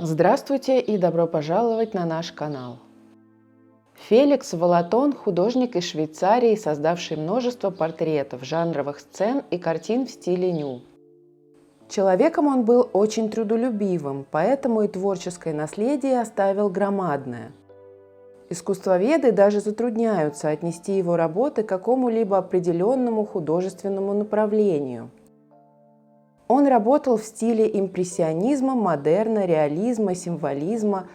Здравствуйте и добро пожаловать на наш канал. Феликс Волатон – художник из Швейцарии, создавший множество портретов, жанровых сцен и картин в стиле ню. Человеком он был очень трудолюбивым, поэтому и творческое наследие оставил громадное. Искусствоведы даже затрудняются отнести его работы к какому-либо определенному художественному направлению. Он работал в стиле импрессионизма, модерна, реализма, символизма,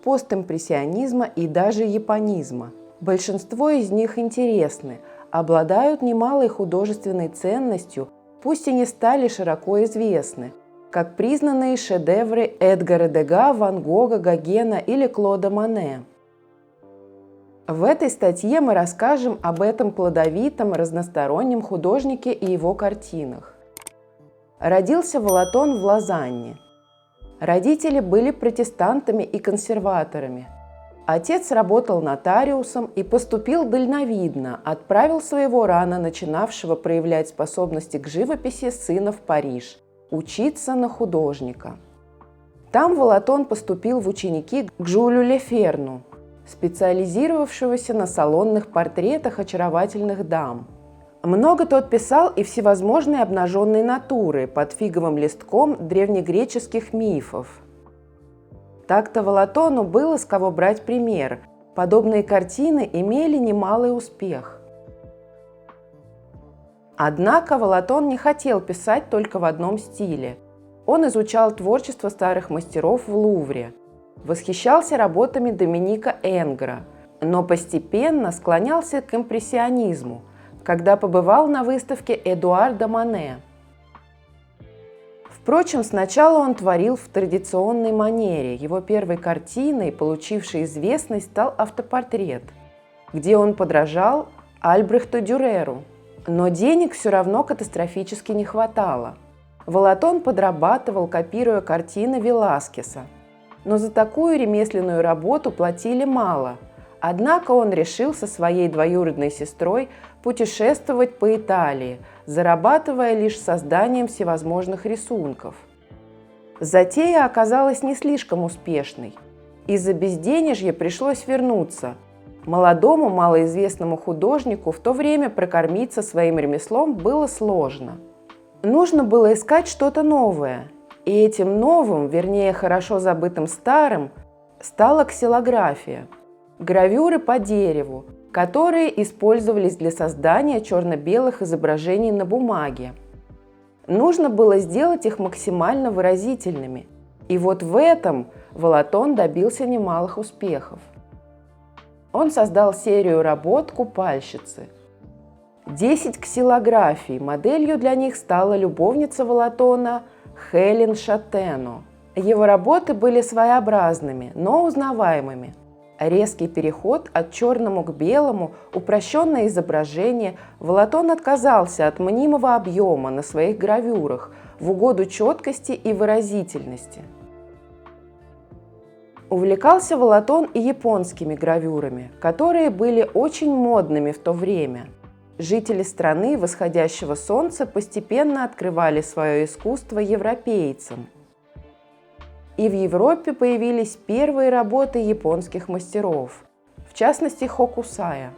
постимпрессионизма и даже японизма. Большинство из них интересны, обладают немалой художественной ценностью, пусть и не стали широко известны, как признанные шедевры Эдгара Дега, Ван Гога, Гогена или Клода Моне. В этой статье мы расскажем об этом плодовитом, разностороннем художнике и его картинах. Родился Волатон в Лозанне. Родители были протестантами и консерваторами. Отец работал нотариусом и поступил дальновидно, отправил своего рано начинавшего проявлять способности к живописи сына в Париж, учиться на художника. Там Волатон поступил в ученики к Жюлю Леферну, специализировавшегося на салонных портретах очаровательных дам. Много тот писал и всевозможные обнаженные натуры под фиговым листком древнегреческих мифов. Так-то Волатону было с кого брать пример. Подобные картины имели немалый успех. Однако Волатон не хотел писать только в одном стиле. Он изучал творчество старых мастеров в Лувре, восхищался работами Доминика Энгра, но постепенно склонялся к импрессионизму, когда побывал на выставке Эдуарда Моне. Впрочем, сначала он творил в традиционной манере. Его первой картиной, получившей известность, стал автопортрет, где он подражал Альбрехту Дюреру. Но денег все равно катастрофически не хватало. Волатон подрабатывал, копируя картины Веласкеса. Но за такую ремесленную работу платили мало. Однако он решил со своей двоюродной сестрой путешествовать по Италии, зарабатывая лишь созданием всевозможных рисунков. Затея оказалась не слишком успешной. Из-за безденежья пришлось вернуться. Молодому, малоизвестному художнику в то время прокормиться своим ремеслом было сложно. Нужно было искать что-то новое. И этим новым, вернее, хорошо забытым старым, стала ксилография. Гравюры по дереву, которые использовались для создания черно-белых изображений на бумаге. Нужно было сделать их максимально выразительными. И вот в этом Волатон добился немалых успехов. Он создал серию работ «Купальщицы». 10 ксилографий, моделью для них стала любовница Волатона Хелен Шатено. Его работы были своеобразными, но узнаваемыми. Резкий переход от черному к белому, упрощенное изображение, Волатон отказался от мнимого объема на своих гравюрах в угоду четкости и выразительности. Увлекался Волатон и японскими гравюрами, которые были очень модными в то время. Жители страны восходящего солнца постепенно открывали свое искусство европейцам. И в Европе появились первые работы японских мастеров, в частности Хокусая.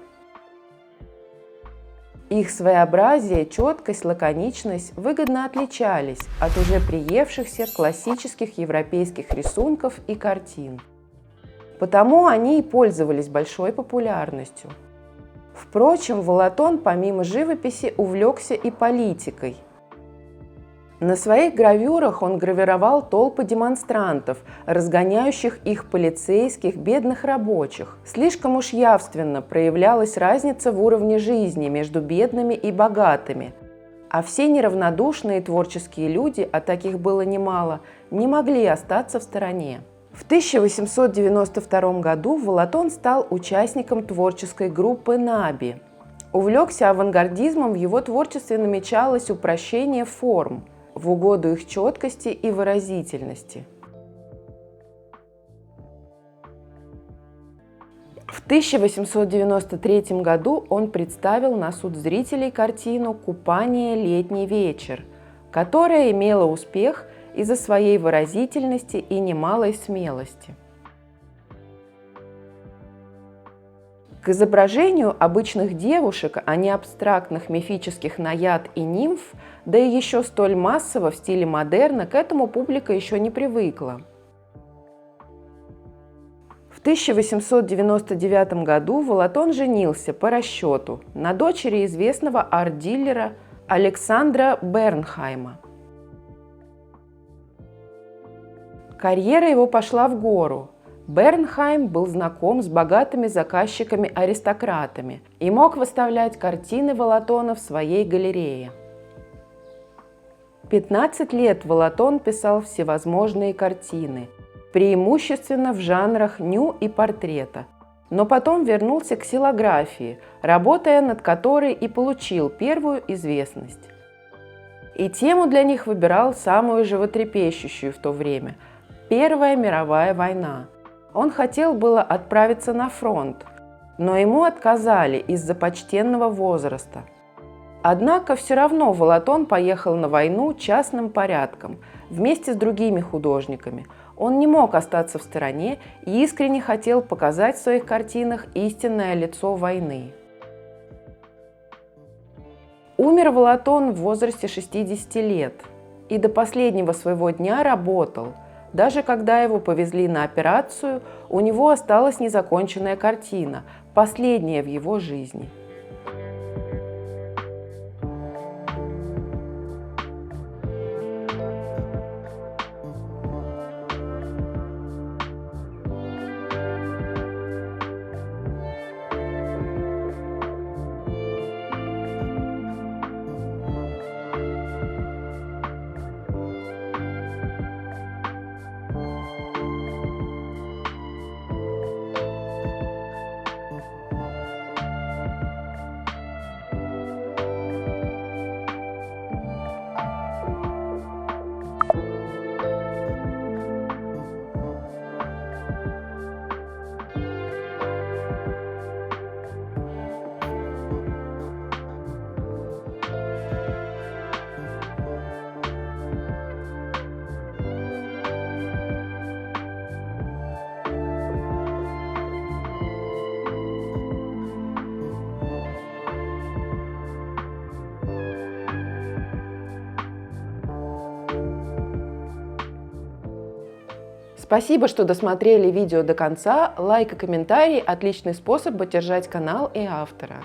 Их своеобразие, четкость, лаконичность выгодно отличались от уже приевшихся классических европейских рисунков и картин. Потому они и пользовались большой популярностью. Впрочем, Волатон помимо живописи увлекся и политикой. На своих гравюрах он гравировал толпы демонстрантов, разгоняющих их полицейских, бедных рабочих. Слишком уж явственно проявлялась разница в уровне жизни между бедными и богатыми, а все неравнодушные творческие люди, а таких было немало, не могли остаться в стороне. В 1892 году Волатон стал участником творческой группы «Наби». Увлекся авангардизмом, в его творчестве намечалось упрощение форм в угоду их четкости и выразительности. В 1893 году он представил на суд зрителей картину «Купание. Летний вечер», которая имела успех из-за своей выразительности и немалой смелости. К изображению обычных девушек, а не абстрактных мифических наяд и нимф, да и еще столь массово в стиле модерна, к этому публика еще не привыкла. В 1899 году Волотон женился по расчету на дочери известного арт-дилера Александра Бернхайма. Карьера его пошла в гору. Бернхайм был знаком с богатыми заказчиками-аристократами и мог выставлять картины Волотона в своей галерее. 15 лет Волотон писал всевозможные картины, преимущественно в жанрах ню и портрета, но потом вернулся к ксилографии, работая над которой и получил первую известность. И тему для них выбирал самую животрепещущую в то время – Первая мировая война. Он хотел было отправиться на фронт, но ему отказали из-за почтенного возраста. Однако все равно Волотон поехал на войну частным порядком, вместе с другими художниками. Он не мог остаться в стороне и искренне хотел показать в своих картинах истинное лицо войны. Умер Волотон в возрасте 60 лет и до последнего своего дня работал. Даже когда его повезли на операцию, у него осталась незаконченная картина, последняя в его жизни. Спасибо, что досмотрели видео до конца. Лайк и комментарий – отличный способ поддержать канал и автора.